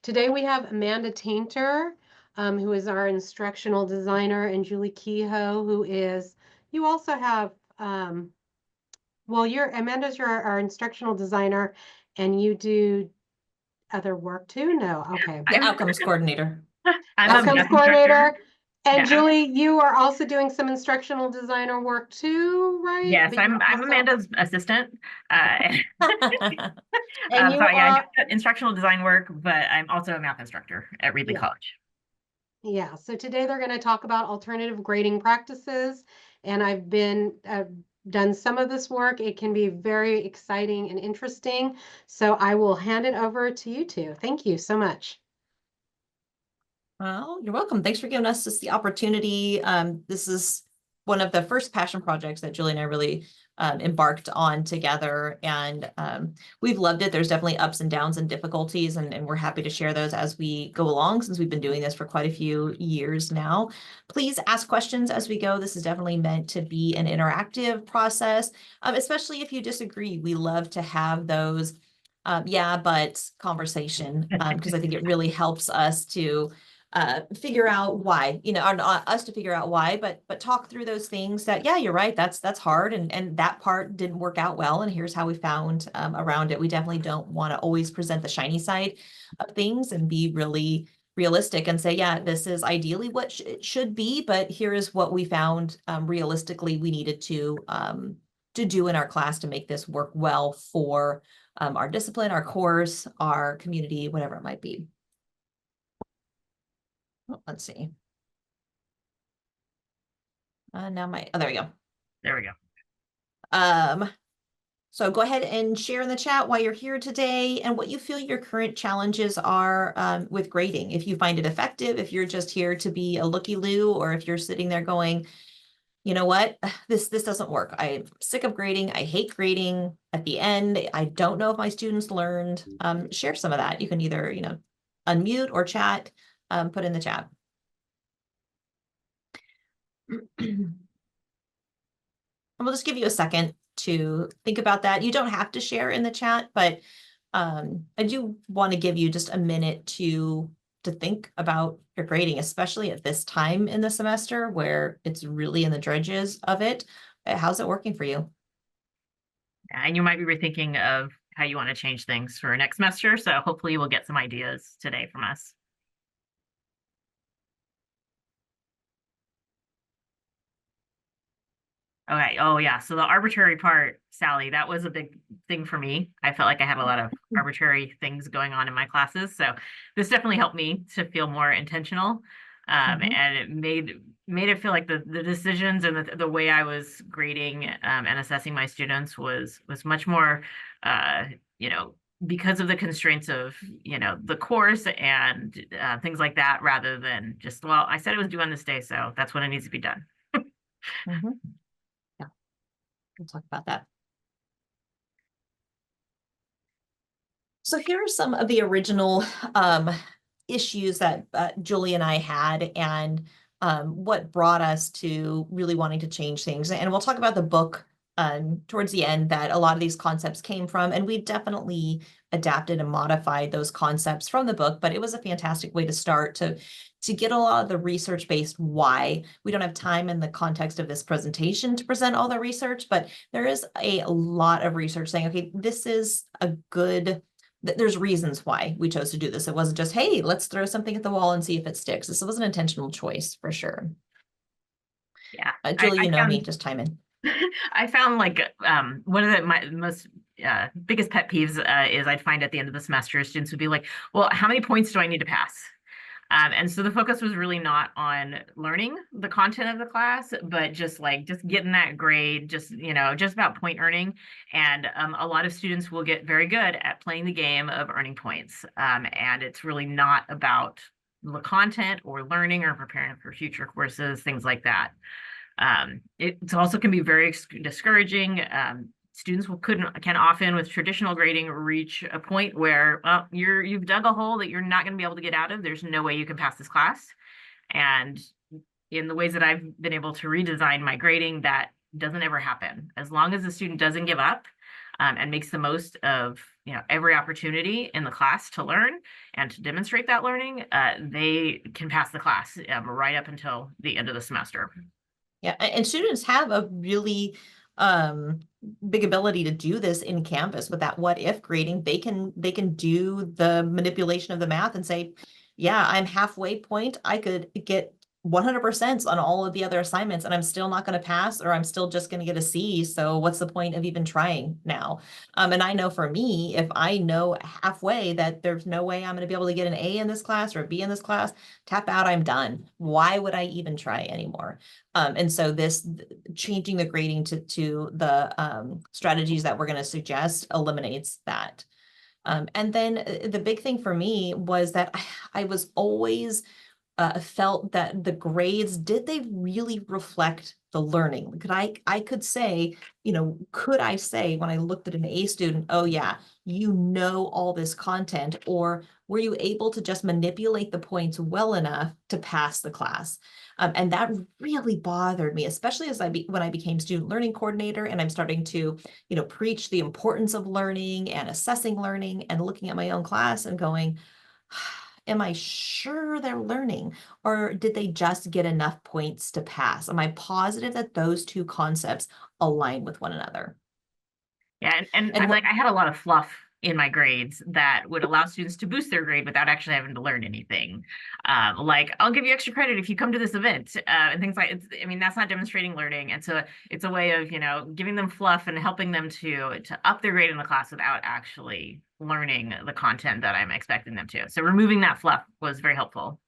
Today we have Amanda Tainter, who is our instructional designer, and Julie Kehoe, who is, you also have, well, Amanda's our instructional designer, and you do other work too? No, okay. The outcomes coordinator. I'm a Outcomes math instructor. coordinator. And Yeah. Julie, you are also doing some instructional designer work too, right? Yes, But I'm you're I'm also, Amanda's assistant. and you So yeah, I are, do instructional design work, but I'm also a math instructor at Reedley yeah. College. Yeah, so today they're going to talk about alternative grading practices, and I've been done some of this work. It can be very exciting and interesting. So I will hand it over to you two. Thank you so much. Well, you're welcome. Thanks for giving us the opportunity. This is one of the first passion projects that Julie and I really embarked on together, and we've loved it. There's definitely ups and downs and difficulties, and we're happy to share those as we go along, since we've been doing this for quite a few years now. Please ask questions as we go. This is definitely meant to be an interactive process, especially if you disagree. We love to have those yeah, but conversation, because I think it really helps us to figure out why, or not us to figure out why, but talk through those things that, yeah, you're right, that's hard, and that part didn't work out well, and here's how we found around it. We definitely don't want to always present the shiny side of things, and be really realistic and say, yeah, this is ideally what it should be, but here is what we found realistically we needed to do in our class to make this work well for our discipline, our course, our community, whatever it might be. Let's see. Now there we go. There we go. So go ahead and share in the chat why you're here today and what you feel your current challenges are with grading. If you find it effective, if you're just here to be a looky-loo, or if you're sitting there going, you know what, this doesn't work. I'm sick of grading. I hate grading. At the end, I don't know if my students learned. Share some of that. You can either, unmute or chat, put in the chat. And we'll just give you a second to think about that. You don't have to share in the chat, but I do want to give you just a minute to think about your grading, especially at this time in the semester where it's really in the dredges of it. How's it working for you? And you might be rethinking of how you want to change things for next semester. So hopefully we'll get some ideas today from us. Okay. Oh yeah. So the arbitrary part, Sally, that was a big thing for me. I felt like I had a lot of arbitrary things going on in my classes. So this definitely helped me to feel more intentional. And it made it feel like the decisions and the way I was grading and assessing my students was much more, because of the constraints of, the course and things like that, rather than just, well, I said it was due on this day, so that's when it needs to be done. Yeah, we'll talk about that. So here are some of the original issues that Julie and I had, and what brought us to really wanting to change things. And we'll talk about the book towards the end that a lot of these concepts came from, and we've definitely adapted and modified those concepts from the book, but it was a fantastic way to start to get a lot of the research-based why. We don't have time in the context of this presentation to present all the research, but there is a lot of research saying, okay, this is a good, there's reasons why we chose to do this. It wasn't just, hey, let's throw something at the wall and see if it sticks. This was an intentional choice for sure. Yeah. Julie, you know me, just chime in. I found like one of my most biggest pet peeves is I'd find at the end of the semester, students would be like, well, how many points do I need to pass? And so the focus was really not on learning the content of the class, but just getting that grade, just about point earning. And a lot of students will get very good at playing the game of earning points. And it's really not about the content or learning or preparing for future courses, things like that. It also can be very discouraging. Students can often, with traditional grading, reach a point where, well, you've dug a hole that you're not going to be able to get out of. There's no way you can pass this class. And in the ways that I've been able to redesign my grading, that doesn't ever happen. As long as the student doesn't give up, and makes the most of, you know, every opportunity in the class to learn and to demonstrate that learning, they can pass the class right up until the end of the semester. Yeah, and students have a really big ability to do this in Canvas with that what if grading. They can do the manipulation of the math and say, yeah, I'm halfway point. I could get 100% on all of the other assignments and I'm still not going to pass, or I'm still just going to get a C. So what's the point of even trying now? And I know for me, if I know halfway that there's no way I'm going to be able to get an A in this class or a B in this class, tap out, I'm done. Why would I even try anymore? And so this changing the grading to the strategies that we're going to suggest eliminates that. And then the big thing for me was that I was always felt that the grades, did they really reflect the learning? I could say, you know, could I say when I looked at an A student, oh yeah, you know all this content, or were you able to just manipulate the points well enough to pass the class? And that really bothered me, especially as when I became student learning coordinator and I'm starting to, you know, preach the importance of learning and assessing learning and looking at my own class and going, am I sure they're learning, or did they just get enough points to pass? Am I positive that those two concepts align with one another? Yeah, and And I'm what, like, I had a lot of fluff in my grades that would allow students to boost their grade without actually having to learn anything. Like, I'll give you extra credit if you come to this event, and things like, I mean, that's not demonstrating learning. And so it's a way of, you know, giving them fluff and helping them to up their grade in the class without actually learning the content that I'm expecting them to. So removing that fluff was very helpful.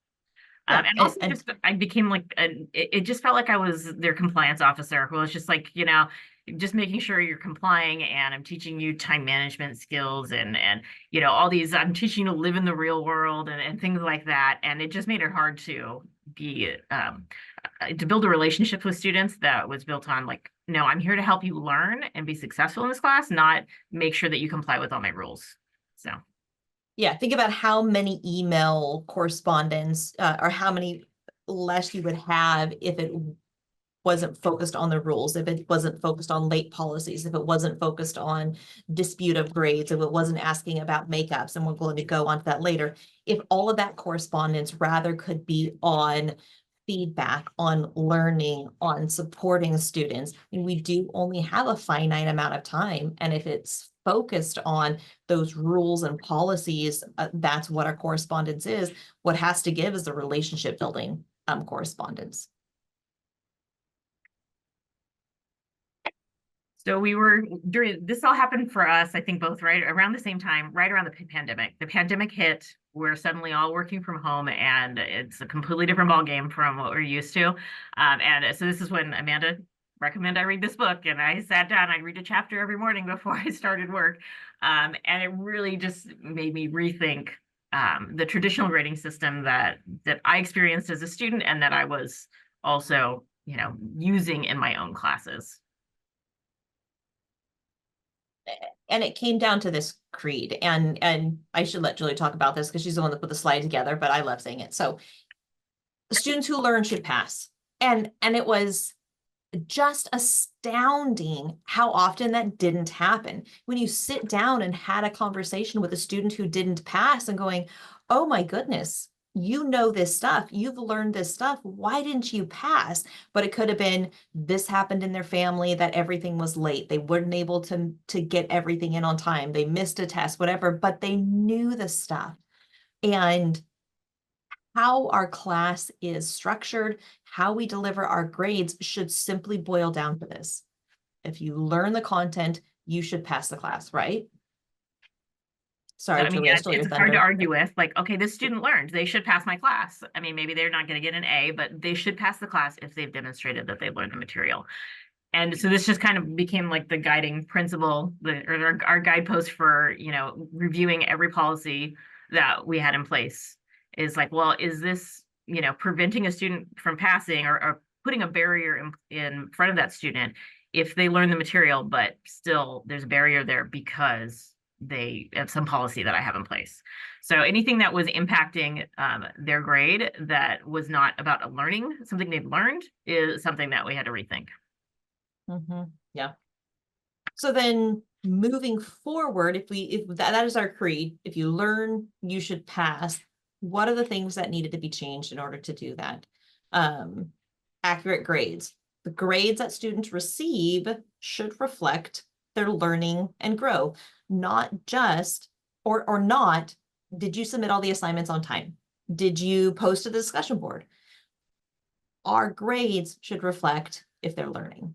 yeah, And also just, I became like, it just felt like I was their compliance officer who was just like, you know, just making sure you're complying, and I'm teaching you time management skills and you know, all these, I'm teaching you to live in the real world and things like that. And it just made it hard to be, to build a relationship with students that was built on like, no, I'm here to help you learn and be successful in this class, not make sure that you comply with all my rules. So. yeah, think about how many email correspondence or how many less you would have if it wasn't focused on the rules, if it wasn't focused on late policies, if it wasn't focused on dispute of grades, if it wasn't asking about makeups, and we're going to go on to that later. If all of that correspondence rather could be on feedback, on learning, on supporting students, and we do only have a finite amount of time. And if it's focused on those rules and policies, that's what our correspondence is. What has to give is the relationship building correspondence. So we were during this all happened for us, I think both right around the same time, right around the pandemic. The pandemic hit, we're suddenly all working from home, and it's a completely different ballgame from what we're used to. And so this is when Amanda recommended I read this book, and I sat down, I'd read a chapter every morning before I started work. And it really just made me rethink the traditional grading system that I experienced as a student and that I was also, you know, using in my own classes. And it came down to this creed, and I should let Julie talk about this because she's the one that put the slide together, but I love saying it. So students who learn should pass. And it was just astounding how often that didn't happen. When you sit down and had a conversation with a student who didn't pass and going, oh my goodness, you know this stuff, you've learned this stuff, why didn't you pass? But it could have been this happened in their family, that everything was late, they weren't able to get everything in on time, they missed a test, whatever, but they knew the stuff. And how our class is structured, how we deliver our grades should simply boil down to this. If you learn the content, you should pass the class, right? Sorry, I mean, Julie, yeah, I stole your it's hard to thunder. argue with, like, okay, this student learned, they should pass my class. I mean, maybe they're not going to get an A, but they should pass the class if they've demonstrated that they learned the material. And so this just kind of became like the guiding principle, or our guidepost for, you know, reviewing every policy that we had in place. Is like, well, is this, you know, preventing a student from passing, or putting a barrier in front of that student if they learn the material, but still there's a barrier there because they have some policy that I have in place. So anything that was impacting their grade that was not about a learning, something they've learned, is something that we had to rethink. Yeah. So then moving forward, if that is our creed, if you learn, you should pass. What are the things that needed to be changed in order to do that? Accurate grades. The grades that students receive should reflect their learning and grow, not just, or not, did you submit all the assignments on time? Did you post to the discussion board? Our grades should reflect if they're learning.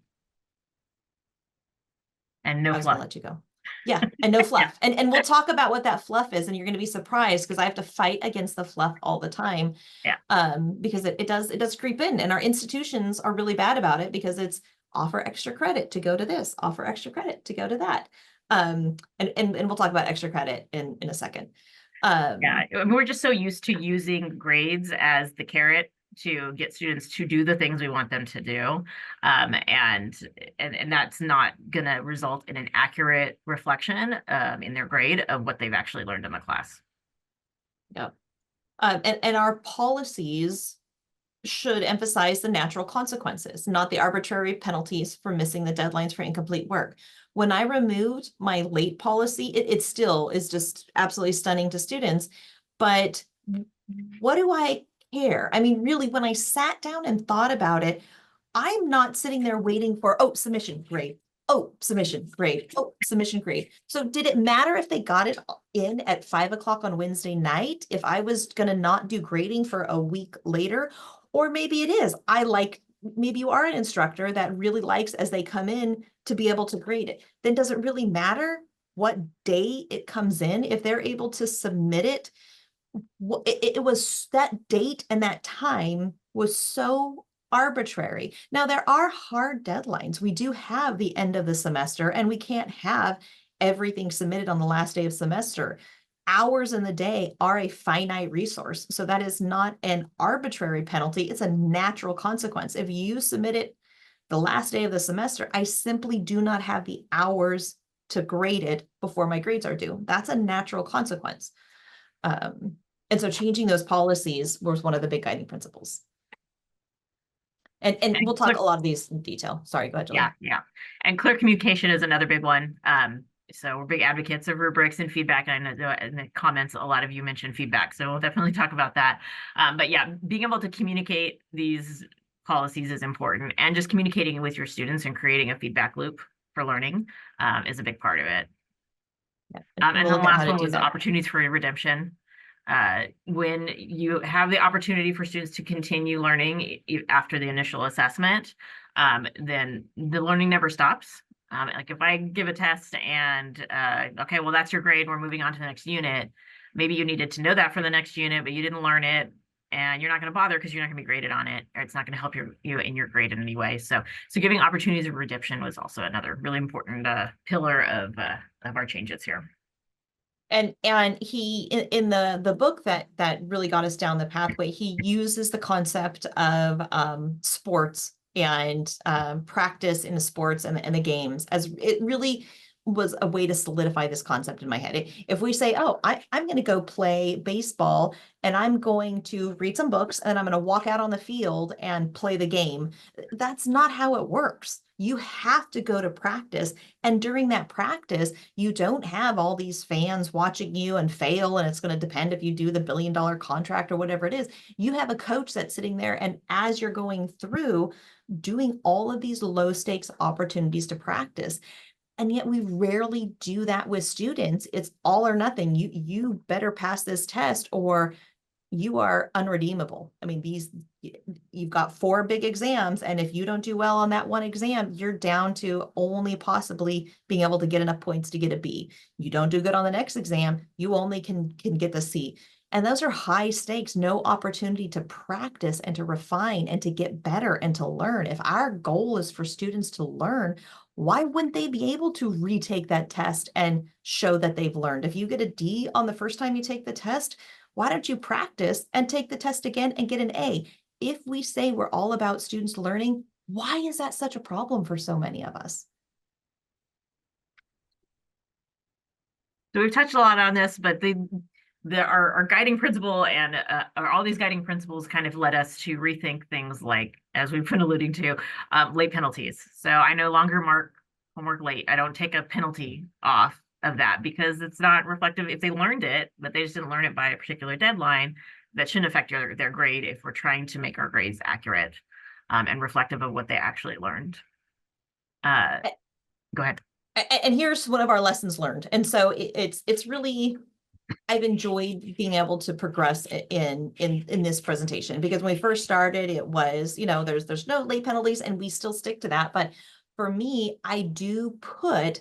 And no I was gonna fluff. let you go. Yeah, and no fluff. And we'll talk about what that fluff is, and you're gonna be surprised because I have to fight against the fluff all the time. Yeah. Because it does creep in, and our institutions are really bad about it because it's offer extra credit to go to this, offer extra credit to go to that. And we'll talk about extra credit in a second. Yeah, we're just so used to using grades as the carrot to get students to do the things we want them to do. And that's not gonna result in an accurate reflection in their grade of what they've actually learned in the class. Yep. And our policies should emphasize the natural consequences, not the arbitrary penalties for missing the deadlines for incomplete work. When I removed my late policy, it still is just absolutely stunning to students. But what do I care? I mean, really, when I sat down and thought about it, I'm not sitting there waiting for, oh, submission, great. Oh, submission, great. Oh, submission, great. So did it matter if they got it in at 5 o'clock on Wednesday night, if I was going to not do grading for a week later? Or maybe it is. Maybe you are an instructor that really likes as they come in to be able to grade it. Then does it really matter what day it comes in? If they're able to submit it, it was that date and that time was so arbitrary. Now, there are hard deadlines. We do have the end of the semester, and we can't have everything submitted on the last day of semester. Hours in the day are a finite resource. So that is not an arbitrary penalty. It's a natural consequence. If you submit it the last day of the semester, I simply do not have the hours to grade it before my grades are due. That's a natural consequence. And so changing those policies was one of the big guiding principles. And we'll talk a lot of these in detail. Sorry, go ahead, Julie. Yeah. And clear communication is another big one. So we're big advocates of rubrics and feedback. And I know in the comments, a lot of you mentioned feedback. So we'll definitely talk about that. But yeah, being able to communicate these policies is important. And just communicating with your students and creating a feedback loop for learning is a big part of it. Yeah. And the last one was the opportunities for redemption. When you have the opportunity for students to continue learning after the initial assessment, then the learning never stops. Like if I give a test and, okay, well, that's your grade, we're moving on to the next unit. Maybe you needed to know that for the next unit, but you didn't learn it and you're not going to bother because you're not going to be graded on it, or it's not going to help you in your grade in any way. So giving opportunities of redemption was also another really important pillar of our changes here. And he in the book that really got us down the pathway, he uses the concept of sports and practice in the sports and the games, as it really was a way to solidify this concept in my head. If we say, oh, I'm going to go play baseball and I'm going to read some books and I'm going to walk out on the field and play the game, that's not how it works. You have to go to practice. And during that practice, you don't have all these fans watching you and fail. And it's going to depend if you do the $1 billion contract or whatever it is. You have a coach that's sitting there. And as you're going through doing all of these low stakes opportunities to practice, and yet we rarely do that with students. It's all or nothing. You better pass this test or you are unredeemable. I mean, you've got 4 big exams, and if you don't do well on that one exam, you're down to only possibly being able to get enough points to get a B. You don't do good on the next exam, you only can get the C. And those are high stakes, no opportunity to practice and to refine and to get better and to learn. If our goal is for students to learn, why wouldn't they be able to retake that test and show that they've learned? If you get a D on the first time you take the test, why don't you practice and take the test again and get an A? If we say we're all about students learning, why is that such a problem for so many of us? So we've touched a lot on this, but our guiding principle and all these guiding principles kind of led us to rethink things like, as we've been alluding to, late penalties. So I no longer mark homework late. I don't take a penalty off of that because it's not reflective. If they learned it, but they just didn't learn it by a particular deadline, that shouldn't affect their grade if we're trying to make our grades accurate and reflective of what they actually learned. Go ahead. And here's one of our lessons learned. And so it's really, I've enjoyed being able to progress in this presentation, because when we first started, it was, there's no late penalties, and we still stick to that. But for me, I do put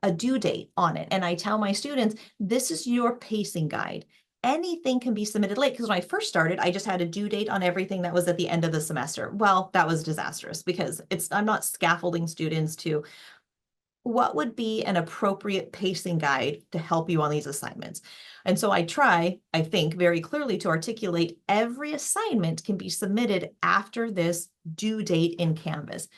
a due date on it, and I tell my students, this is your pacing guide. Anything can be submitted late, because when I first started, I just had a due date on everything that was at the end of the semester. Well, that was disastrous, because I'm not scaffolding students to what would be an appropriate pacing guide to help you on these assignments. And so I think, very clearly to articulate every assignment can be submitted after this due date in Canvas.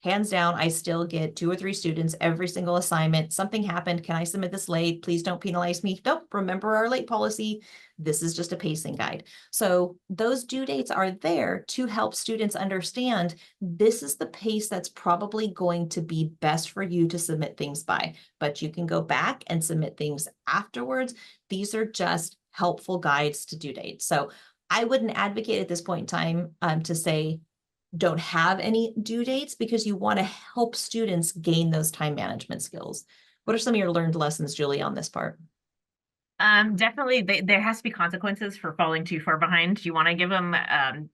Hands down, I still get 2 or 3 students every single assignment. Something happened. Can I submit this late? Please don't penalize me. Nope. Remember our late policy. This is just a pacing guide. So those due dates are there to help students understand this is the pace that's probably going to be best for you to submit things by. But you can go back and submit things afterwards. These are just helpful guides to due dates. So I wouldn't advocate at this point in time to say, don't have any due dates, because you want to help students gain those time management skills. What are some of your learned lessons, Julie, on this part? Definitely there has to be consequences for falling too far behind. You want to give them,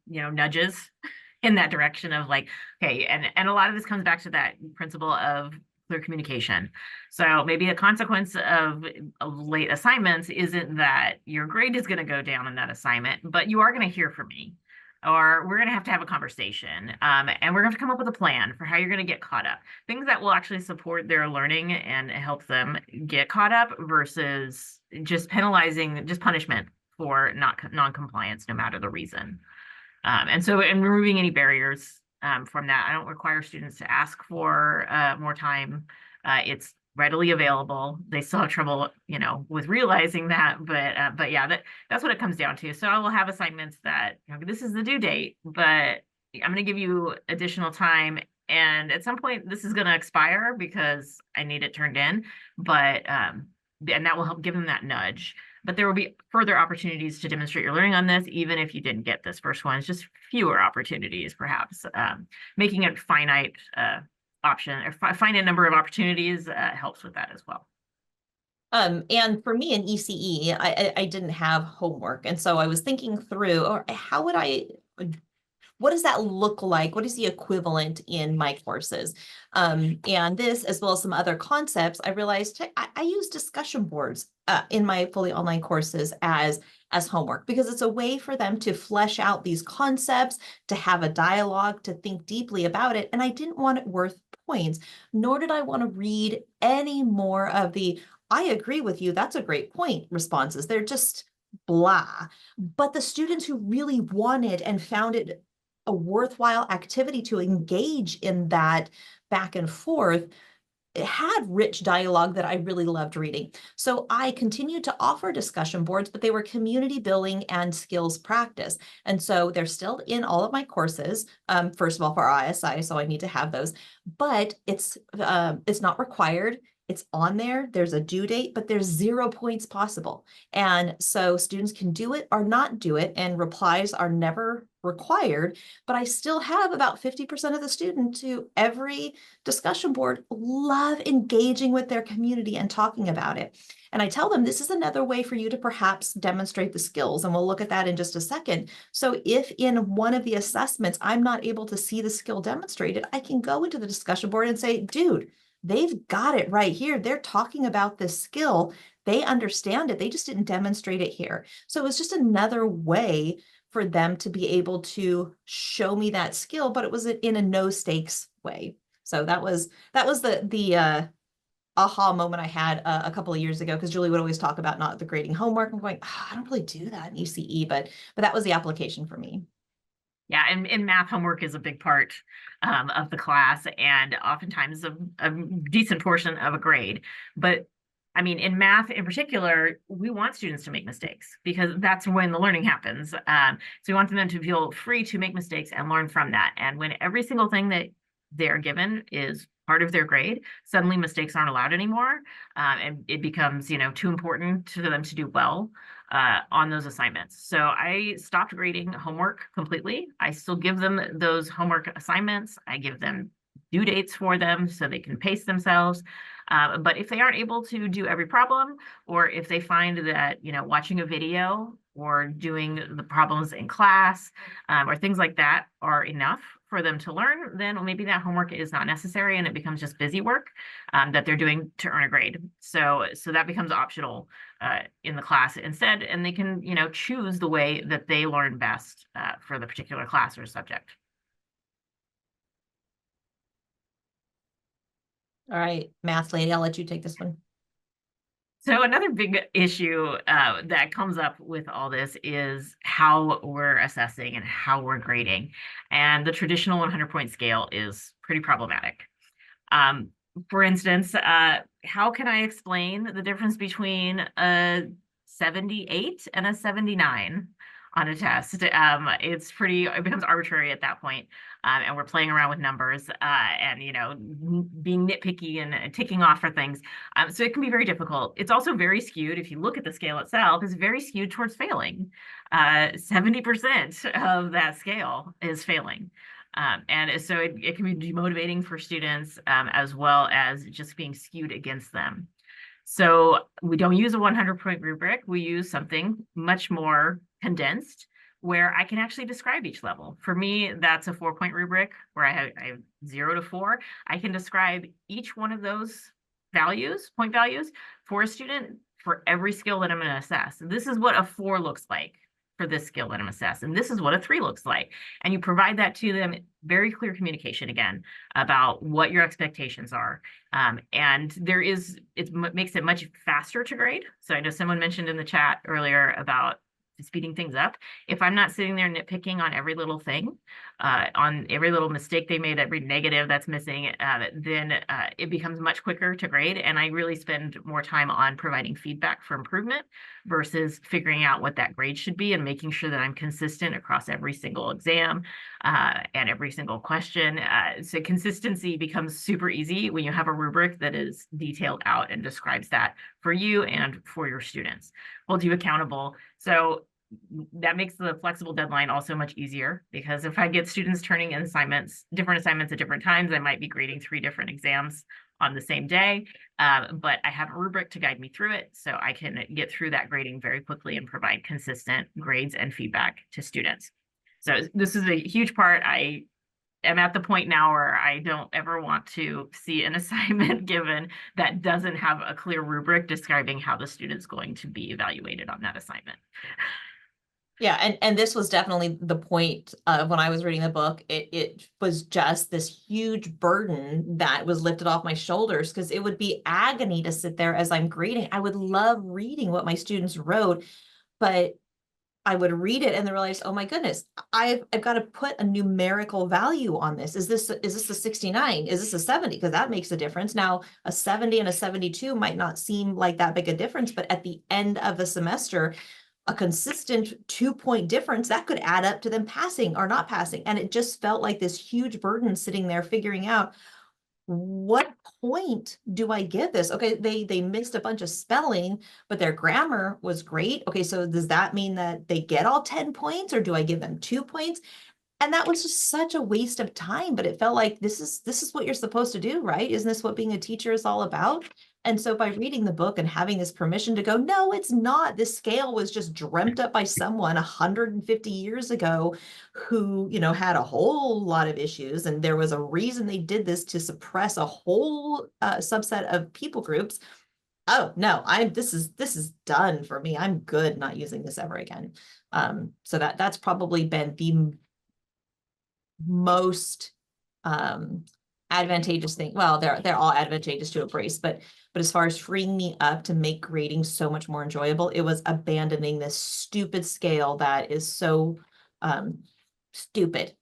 nudges in that direction of like, okay, and a lot of this comes back to that principle of clear communication. So maybe a consequence of late assignments isn't that your grade is going to go down in that assignment, but you are going to hear from me. Or we're going to have a conversation, and we're going to come up with a plan for how you're going to get caught up. Things that will actually support their learning and help them get caught up versus just punishment for non-compliance, no matter the reason. And removing any barriers from that. I don't require students to ask for more time. It's readily available. They still have trouble, with realizing that, but yeah, that's what it comes down to. So I will have assignments that, this is the due date, but I'm going to give you additional time. And at some point this is going to expire because I need it turned in, but, and that will help give them that nudge. But there will be further opportunities to demonstrate your learning on this, even if you didn't get this first one. It's just fewer opportunities, perhaps, making it finite, option or find a number of opportunities helps with that as well. And for me in ECE, I didn't have homework. And so I was thinking through, or what does that look like? What is the equivalent in my courses? And this, as well as some other concepts, I realized I use discussion boards in my fully online courses as homework, because it's a way for them to flesh out these concepts, to have a dialogue, to think deeply about it. And I didn't want it worth points, nor did I want to read any more of the, I agree with you, that's a great point responses. They're just blah. But the students who really wanted and found it a worthwhile activity to engage in that back and forth, it had rich dialogue that I really loved reading. So I continued to offer discussion boards, but they were community building and skills practice. And so they're still in all of my courses, first of all, for ISI, so I need to have those, but it's not required. It's on there. There's a due date, but there's 0 points possible. And so students can do it or not do it, and replies are never required, but I still have about 50% of the students who every discussion board love engaging with their community and talking about it. And I tell them this is another way for you to perhaps demonstrate the skills, and we'll look at that in just a second. So if in one of the assessments I'm not able to see the skill demonstrated, I can go into the discussion board and say, dude, they've got it right here. They're talking about this skill. They understand it. They just didn't demonstrate it here. So it was just another way for them to be able to show me that skill, but it was in a no stakes way. So that was the aha moment I had a couple of years ago, because Julie would always talk about not the grading homework. I'm going, I don't really do that in ECE, but that was the application for me. Yeah, and math homework is a big part of the class, and oftentimes a decent portion of a grade. But I mean, in math in particular, we want students to make mistakes because that's when the learning happens. So we want them to feel free to make mistakes and learn from that. And when every single thing that they're given is part of their grade, suddenly mistakes aren't allowed anymore. And it becomes, too important to them to do well on those assignments. So I stopped grading homework completely. I still give them those homework assignments. I give them due dates for them so they can pace themselves. But if they aren't able to do every problem, or if they find that, watching a video or doing the problems in class or things like that are enough for them to learn, then maybe that homework is not necessary and it becomes just busy work that they're doing to earn a grade. So that becomes optional in the class instead, and they can, choose the way that they learn best for the particular class or subject. All right, math lady, I'll let you take this one. So another big issue that comes up with all this is how we're assessing and how we're grading. And the traditional 100-point scale is pretty problematic. For instance, how can I explain the difference between a 78 and a 79 on a test? It becomes arbitrary at that point. And we're playing around with numbers and, being nitpicky and ticking off for things. So it can be very difficult. It's also very skewed. If you look at the scale itself, it's very skewed towards failing. 70% of that scale is failing. And so it can be demotivating for students as well as just being skewed against them. So we don't use a 100-point rubric. We use something much more condensed where I can actually describe each level. For me, that's a 4-point rubric where I have 0 to 4. I can describe each one of those point values for a student for every skill that I'm going to assess. This is what a 4 looks like for this skill that I'm assessing. And this is what a 3 looks like. And you provide that to them, very clear communication again about what your expectations are. And it makes it much faster to grade. So I know someone mentioned in the chat earlier about speeding things up. If I'm not sitting there nitpicking on every little thing, on every little mistake they made, every negative that's missing, then it becomes much quicker to grade. And I really spend more time on providing feedback for improvement versus figuring out what that grade should be and making sure that I'm consistent across every single exam and every single question. So consistency becomes super easy when you have a rubric that is detailed out and describes that for you and for your students. Holds you accountable. So that makes the flexible deadline also much easier, because if I get students turning in different assignments at different times, I might be grading 3 different exams on the same day. But I have a rubric to guide me through it, so I can get through that grading very quickly and provide consistent grades and feedback to students. So this is a huge part. I am at the point now where I don't ever want to see an assignment given that doesn't have a clear rubric describing how the student's going to be evaluated on that assignment. Yeah, and this was definitely the point of when I was reading the book. It was just this huge burden that was lifted off my shoulders, because it would be agony to sit there as I'm grading. I would love reading what my students wrote, but I would read it and then realize, oh my goodness, I've got to put a numerical value on this. Is this a 69? Is this a 70? Because that makes a difference. Now, a 70 and a 72 might not seem like that big a difference, but at the end of the semester, a consistent 2-point difference that could add up to them passing or not passing. And it just felt like this huge burden sitting there figuring out, what point do I give this? Okay, they missed a bunch of spelling, but their grammar was great. Okay, so does that mean that they get all 10 points, or do I give them 2 points? And that was just such a waste of time, but it felt like this is what you're supposed to do, right? Isn't this what being a teacher is all about? And so by reading the book and having this permission to go, no, it's not. This scale was just dreamt up by someone 150 years ago who, had a whole lot of issues. And there was a reason they did this, to suppress a whole subset of people groups. Oh, no, this is done for me. I'm good not using this ever again. So that's probably been the most advantageous thing. Well, they're all advantageous to embrace, but as far as freeing me up to make grading so much more enjoyable, it was abandoning this stupid scale that is so stupid.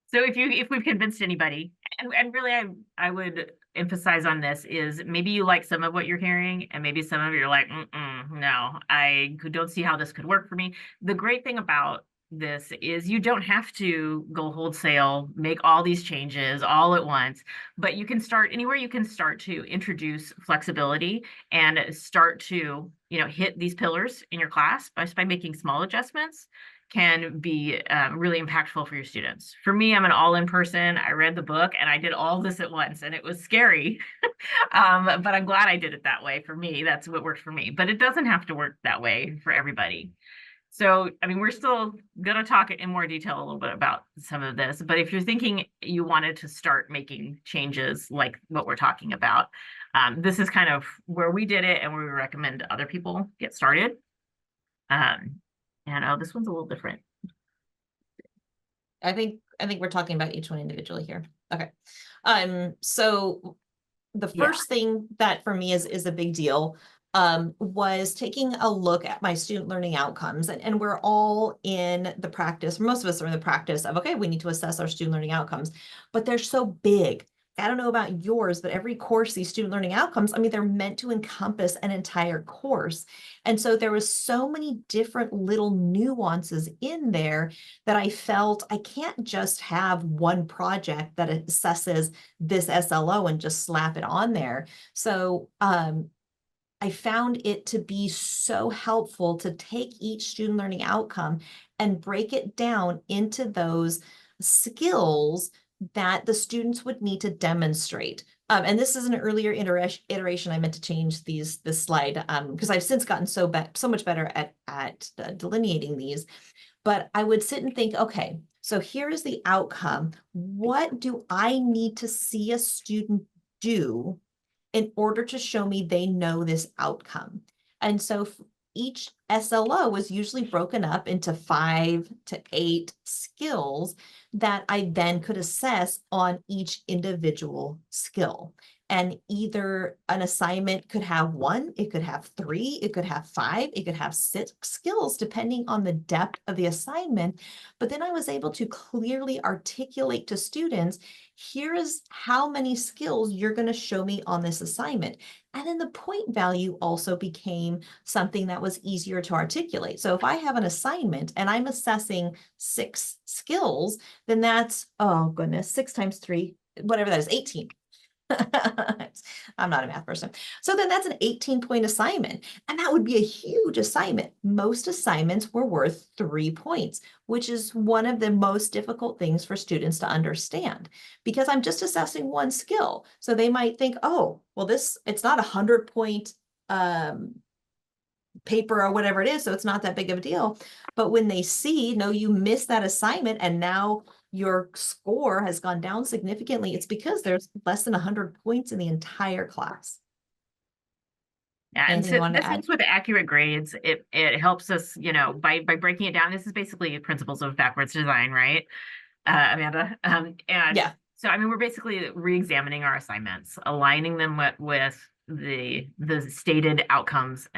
So if we've convinced anybody, and really I would emphasize on this, is maybe you like some of what you're hearing, and maybe some of you're like, no, I don't see how this could work for me. The great thing about this is you don't have to go wholesale, make all these changes all at once, but you can start anywhere. You can start to introduce flexibility and start to, hit these pillars in your class by making small adjustments can be really impactful for your students. For me, I'm an all-in person. I read the book and I did all this at once, and it was scary. But I'm glad I did it that way. For me, that's what worked for me. But it doesn't have to work that way for everybody. So, I mean, we're still going to talk in more detail a little bit about some of this, but if you're thinking you wanted to start making changes like what we're talking about, this is kind of where we did it and where we recommend other people get started. And oh, this one's a little different. I think we're talking about each one individually here. Okay. So the first thing that for me is a big deal was taking a look at my student learning outcomes. And we're all in the practice, most of us are in the practice of, okay, we need to assess our student learning outcomes, but they're so big. I don't know about yours, but every course, these student learning outcomes, I mean, they're meant to encompass an entire course. And so there was so many different little nuances in there that I felt I can't just have one project that assesses this SLO and just slap it on there. So I found it to be so helpful to take each student learning outcome and break it down into those skills that the students would need to demonstrate. And this is an earlier iteration. I meant to change this slide because I've since gotten so much better at delineating these. But I would sit and think, okay, so here is the outcome. What do I need to see a student do in order to show me they know this outcome? And so each SLO was usually broken up into 5 to 8 skills that I then could assess on each individual skill. And either an assignment could have 1, it could have 3, it could have 5, it could have 6 skills, depending on the depth of the assignment. But then I was able to clearly articulate to students, here is how many skills you're going to show me on this assignment. And then the point value also became something that was easier to articulate. So if I have an assignment and I'm assessing 6 skills, then that's, oh goodness, 6 times 3, whatever that is, 18. I'm not a math person. So then that's an 18-point assignment. And that would be a huge assignment. Most assignments were worth 3 points, which is one of the most difficult things for students to understand because I'm just assessing one skill. So they might think, oh, well, it's not 100-point paper or whatever it is, so it's not that big of a deal. But when they see, no, you missed that assignment and now your score has gone down significantly, it's because there's less than 100 points in the entire class. Yeah, and Anything you so want to this add? helps with accurate grades. It helps us, by breaking it down. This is basically principles of backwards design, right, Amanda? And Yeah. so I mean, we're basically re-examining our assignments, aligning them with the stated outcomes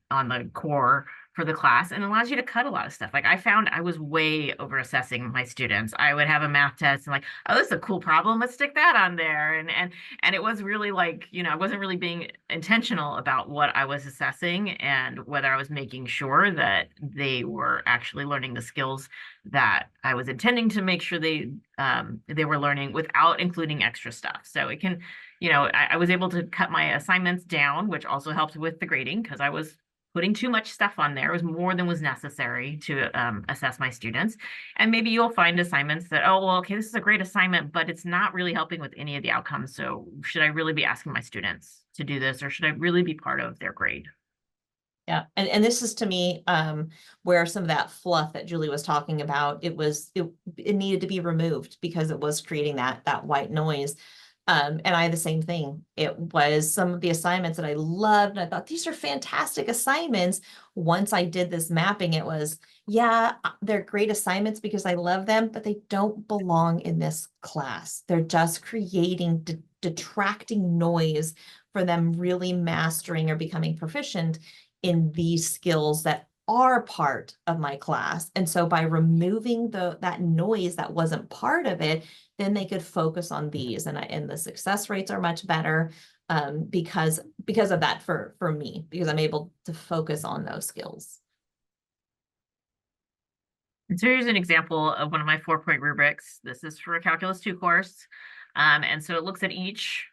on the core for the class, and allows you to cut a lot of stuff. Like I found I was way over assessing my students. I would have a math test and like, oh, this is a cool problem. Let's stick that on there. And it was really like, I wasn't really being intentional about what I was assessing and whether I was making sure that they were actually learning the skills that I was intending to make sure they were learning without including extra stuff. So it can, I was able to cut my assignments down, which also helped with the grading because I was putting too much stuff on there. It was more than was necessary to assess my students. And maybe you'll find assignments that, oh, well, okay, this is a great assignment, but it's not really helping with any of the outcomes. So should I really be asking my students to do this, or should I really be part of their grade? Yeah, and this is to me where some of that fluff that Julie was talking about, it needed to be removed because it was creating that white noise. And I had the same thing. It was some of the assignments that I loved. And I thought, these are fantastic assignments. Once I did this mapping, it was, yeah, they're great assignments because I love them, but they don't belong in this class. They're just creating detracting noise for them really mastering or becoming proficient in these skills that are part of my class. And so by removing that noise that wasn't part of it, then they could focus on these, and the success rates are much better because of that for me, because I'm able to focus on those skills. And so here's an example of one of my 4-point rubrics. This is for a Calculus 2 course. And so it looks at each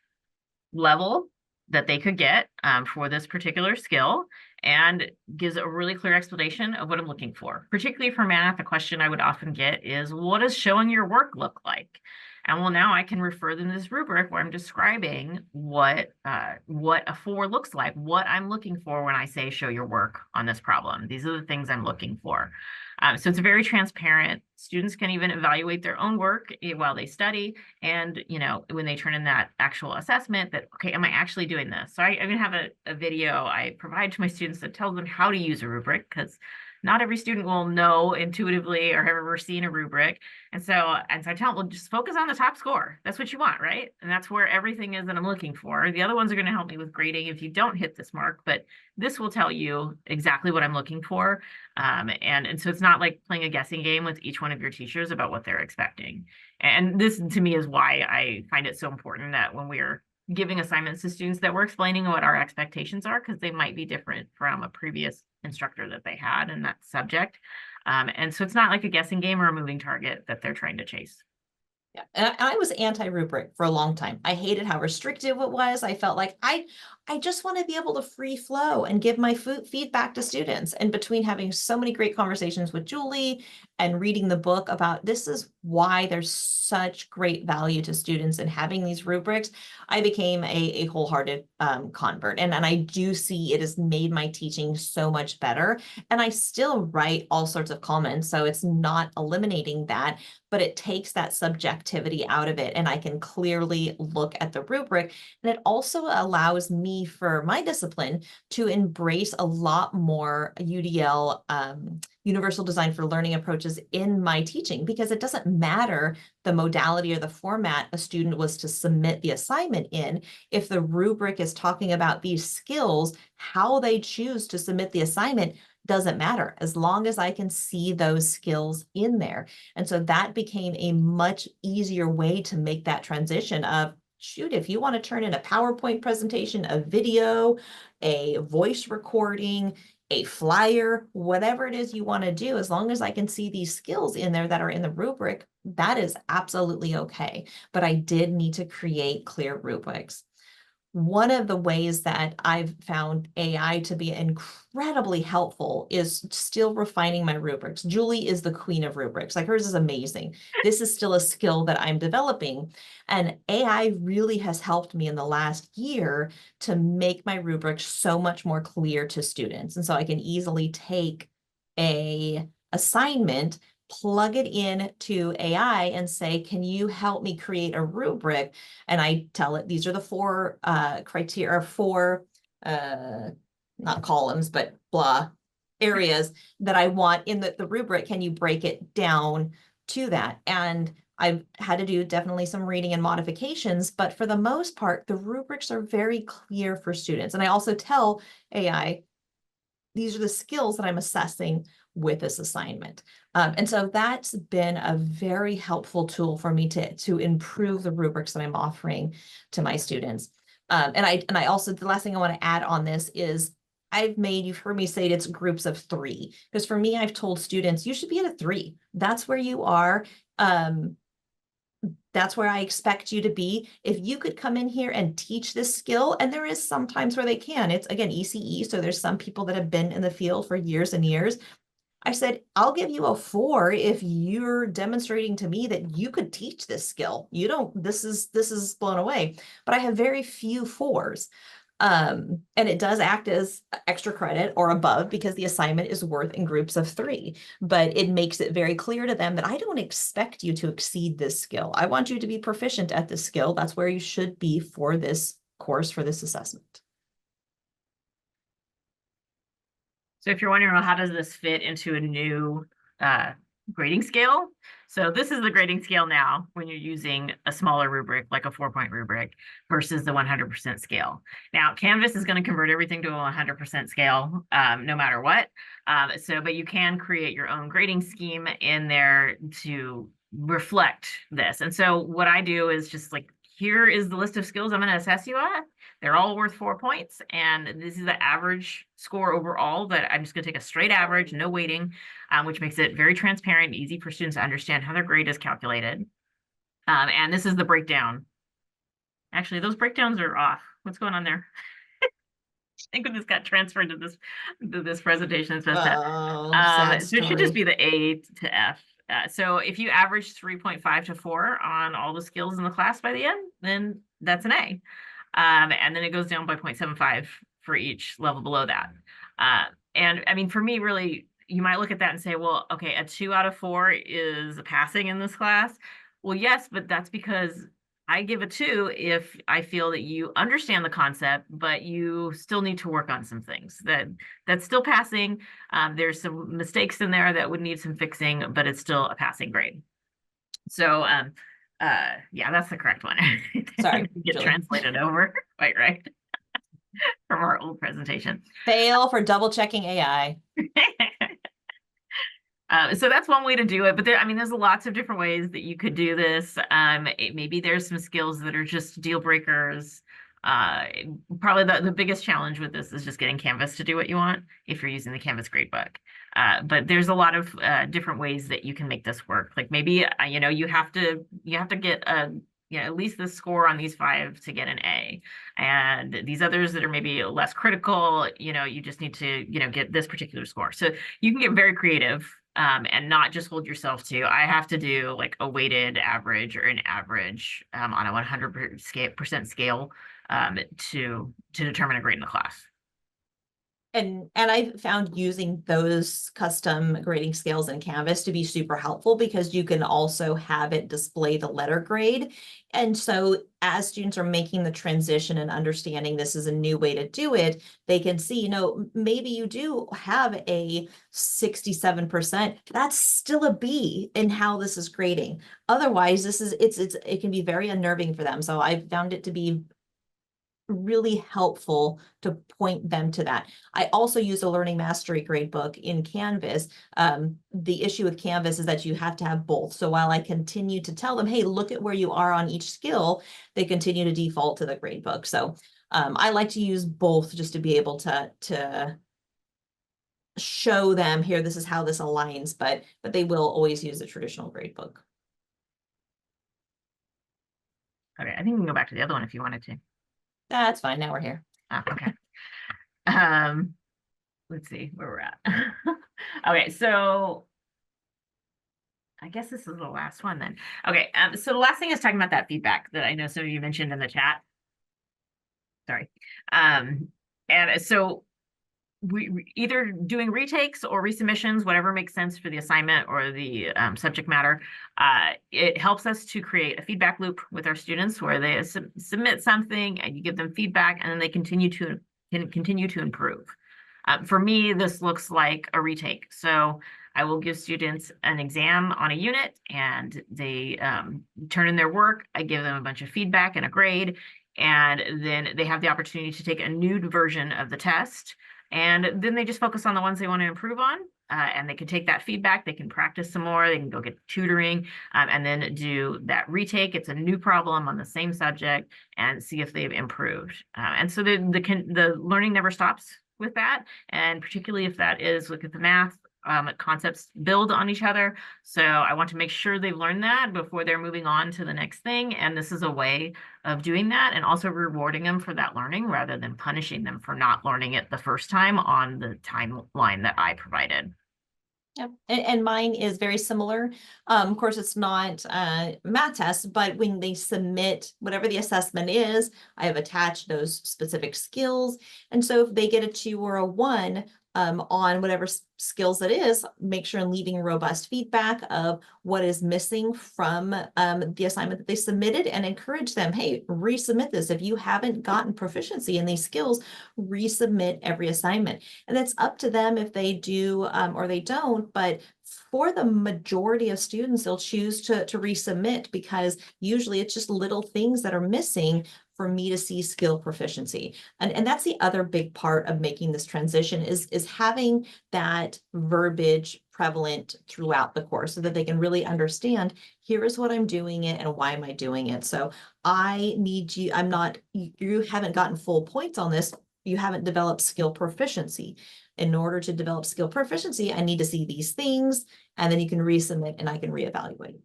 level that they could get for this particular skill and gives a really clear explanation of what I'm looking for. Particularly for math, a question I would often get is, what does showing your work look like? And well, now I can refer them to this rubric where I'm describing what a 4 looks like, what I'm looking for when I say show your work on this problem. These are the things I'm looking for. So it's very transparent. Students can even evaluate their own work while they study. And, you know, when they turn in that actual assessment that, okay, am I actually doing this? So I even have a video I provide to my students that tells them how to use a rubric, because not every student will know intuitively or have ever seen a rubric. And so I tell them, well, just focus on the top score. That's what you want, right? And that's where everything is that I'm looking for. The other ones are going to help me with grading if you don't hit this mark, but this will tell you exactly what I'm looking for. And so it's not like playing a guessing game with each one of your teachers about what they're expecting. And this, to me, is why I find it so important that when we're giving assignments to students that we're explaining what our expectations are, because they might be different from a previous instructor that they had in that subject. And so it's not like a guessing game or a moving target that they're trying to chase. Yeah, and I was anti-rubric for a long time. I hated how restrictive it was. I felt like I just want to be able to free flow and give my feedback to students. And between having so many great conversations with Julie and reading the book about this is why there's such great value to students in having these rubrics, I became a wholehearted convert. And I do see it has made my teaching so much better. And I still write all sorts of comments, so it's not eliminating that, but it takes that subjectivity out of it. And I can clearly look at the rubric. And it also allows me for my discipline to embrace a lot more UDL, Universal Design for Learning approaches in my teaching, because it doesn't matter the modality or the format a student was to submit the assignment in. If the rubric is talking about these skills, how they choose to submit the assignment doesn't matter, as long as I can see those skills in there. And so that became a much easier way to make that transition of, shoot, if you want to turn in a PowerPoint presentation, a video, a voice recording, a flyer, whatever it is you want to do, as long as I can see these skills in there that are in the rubric, that is absolutely okay. But I did need to create clear rubrics. One of the ways that I've found AI to be incredibly helpful is still refining my rubrics. Julie is the queen of rubrics. Like, hers is amazing. This is still a skill that I'm developing. And AI really has helped me in the last year to make my rubrics so much more clear to students. And so I can easily take an assignment, plug it in to AI and say, can you help me create a rubric? And I tell it, these are the 4 criteria, 4, not columns, but blah, areas that I want in the rubric. Can you break it down to that? And I've had to do definitely some reading and modifications, but for the most part, the rubrics are very clear for students. And I also tell AI, these are the skills that I'm assessing with this assignment. And so that's been a very helpful tool for me to improve the rubrics that I'm offering to my students. And I also, the last thing I want to add on this is you've heard me say it's groups of 3, because for me, I've told students, you should be at a 3. That's where you are. That's where I expect you to be. If you could come in here and teach this skill, and there is some times where they can, it's again, ECE. So there's some people that have been in the field for years and years. I said, I'll give you a 4 if you're demonstrating to me that you could teach this skill. You don't, this is blown away, but I have very few 4s. And it does act as extra credit or above because the assignment is worth in groups of 3, but it makes it very clear to them that I don't expect you to exceed this skill. I want you to be proficient at this skill. That's where you should be for this course, for this assessment. So if you're wondering, well, how does this fit into a new grading scale? So this is the grading scale now when you're using a smaller rubric, like a 4-point rubric, versus the 100% scale. Now, Canvas is going to convert everything to a 100% scale, no matter what. But you can create your own grading scheme in there to reflect this. And so what I do is just like, here is the list of skills I'm going to assess you at. They're all worth 4 points, and this is the average score overall, but I'm just gonna take a straight average, no weighting, which makes it very transparent and easy for students to understand how their grade is calculated. And this is the breakdown. Actually, those breakdowns are off. What's going on there? I think when this got transferred to this presentation, it's messed up. Oh, sad So it should just story. be the A to F. So if you average 3.5 to 4 on all the skills in the class by the end, then that's an A. And then it goes down by 0.75 for each level below that. And I mean, for me, really, you might look at that and say, well, okay, a 2 out of 4 is passing in this class. Well, yes, but that's because I give a 2 if I feel that you understand the concept, but you still need to work on some things. That's still passing. There's some mistakes in there that would need some fixing, but it's still a passing grade. So yeah, that's the correct one. Sorry, Get Julie. translated over. Quite right. From our old presentation. Fail for double checking AI. So that's one way to do it, but I mean, there's lots of different ways that you could do this. Maybe there's some skills that are just deal breakers. Probably the biggest challenge with this is just getting Canvas to do what you want if you're using the Canvas gradebook. But there's a lot of different ways that you can make this work. Like maybe you have to get at least the score on these 5 to get an A, and these others that are maybe less critical, you just need to get this particular score. So you can get very creative. And not just hold yourself to, I have to do like a weighted average or an average on a 100% scale to determine a grade in the class. And I've found using those custom grading scales in Canvas to be super helpful because you can also have it display the letter grade. And so as students are making the transition and understanding this is a new way to do it, they can see, maybe you do have a 67%. That's still a B in how this is grading. Otherwise, it can be very unnerving for them. So I've found it to be really helpful to point them to that. I also use a Learning Mastery gradebook in Canvas. The issue with Canvas is that you have to have both. So while I continue to tell them, hey, look at where you are on each skill, they continue to default to the gradebook. So I like to use both just to be able to show them here, this is how this aligns, but they will always use the traditional gradebook. Okay, I think we can go back to the other one if you wanted to. That's fine. Now we're here. Okay. Let's see where we're at. Okay, so I guess this is the last one then. Okay, so the last thing is talking about that feedback that I know some of you mentioned in the chat. Sorry. And so we either doing retakes or resubmissions, whatever makes sense for the assignment or the subject matter. It helps us to create a feedback loop with our students where they submit something and you give them feedback and then they continue to improve. For me, this looks like a retake. So I will give students an exam on a unit and they turn in their work. I give them a bunch of feedback and a grade, and then they have the opportunity to take a new version of the test. And then they just focus on the ones they want to improve on, and they can take that feedback, they can practice some more, they can go get tutoring, and then do that retake. It's a new problem on the same subject and see if they've improved. And so the learning never stops with that, and particularly if that is, look at the math, concepts build on each other. So I want to make sure they've learned that before they're moving on to the next thing. And this is a way of doing that and also rewarding them for that learning rather than punishing them for not learning it the first time on the timeline that I provided. Yep. And mine is very similar. Of course, it's not math tests, but when they submit whatever the assessment is, I have attached those specific skills. And so if they get a 2 or a 1, on whatever skills it is, make sure and leaving robust feedback of what is missing from the assignment that they submitted and encourage them, hey, resubmit this. If you haven't gotten proficiency in these skills, resubmit every assignment. And it's up to them if they do or they don't, but for the majority of students, they'll choose to resubmit because usually it's just little things that are missing for me to see skill proficiency. And that's the other big part of making this transition is having that verbiage prevalent throughout the course so that they can really understand, here is what I'm doing it and why am I doing it. So I need you, you haven't gotten full points on this. You haven't developed skill proficiency. In order to develop skill proficiency, I need to see these things, and then you can resubmit and I can reevaluate.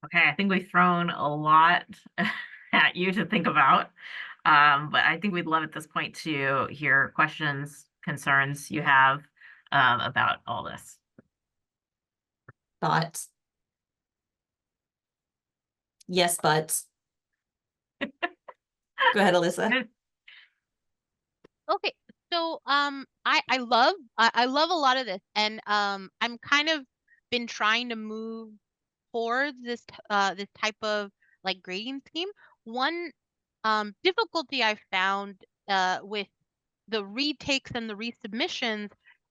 Okay, I think we've thrown a lot at you to think about. But I think we'd love at this point to hear questions, concerns you have about all this. Thoughts? Yes, but. Go ahead, Alyssa. Okay, so I love a lot of this, and I'm kind of been trying to move towards this this type of like grading scheme. One difficulty I found with the retakes and the resubmissions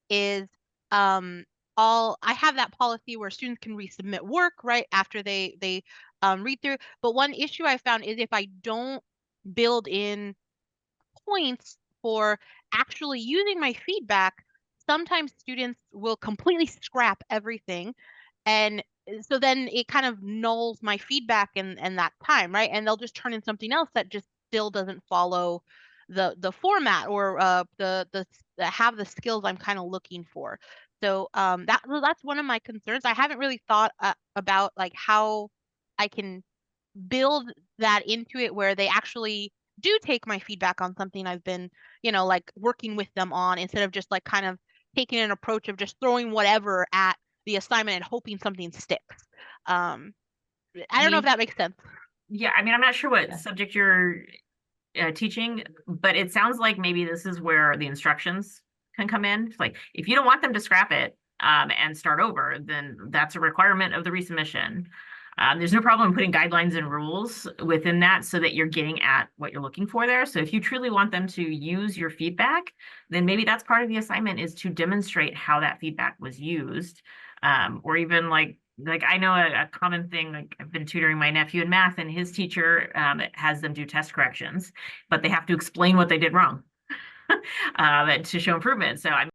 is I have that policy where students can resubmit work right after they read through. But one issue I found is if I don't build in points for actually using my feedback, sometimes students will completely scrap everything. And so then it kind of nulls my feedback and that time, right? And they'll just turn in something else that just still doesn't follow the format or the have the skills I'm kind of looking for. So that's one of my concerns. I haven't really thought about like how I can build that into it where they actually do take my feedback on something I've been, like working with them on, instead of just like kind of taking an approach of just throwing whatever at the assignment and hoping something sticks. I don't know if that makes sense. Yeah, I mean, I'm not sure what Yeah. subject you're teaching, but it sounds like maybe this is where the instructions can come in. It's like, if you don't want them to scrap it and start over, then that's a requirement of the resubmission. There's no problem putting guidelines and rules within that so that you're getting at what you're looking for there. So if you truly want them to use your feedback, then maybe that's part of the assignment, is to demonstrate how that feedback was used. Or even like I know a common thing, like I've been tutoring my nephew in math, and his teacher has them do test corrections, but they have to explain what they did wrong to show improvement. So I mean,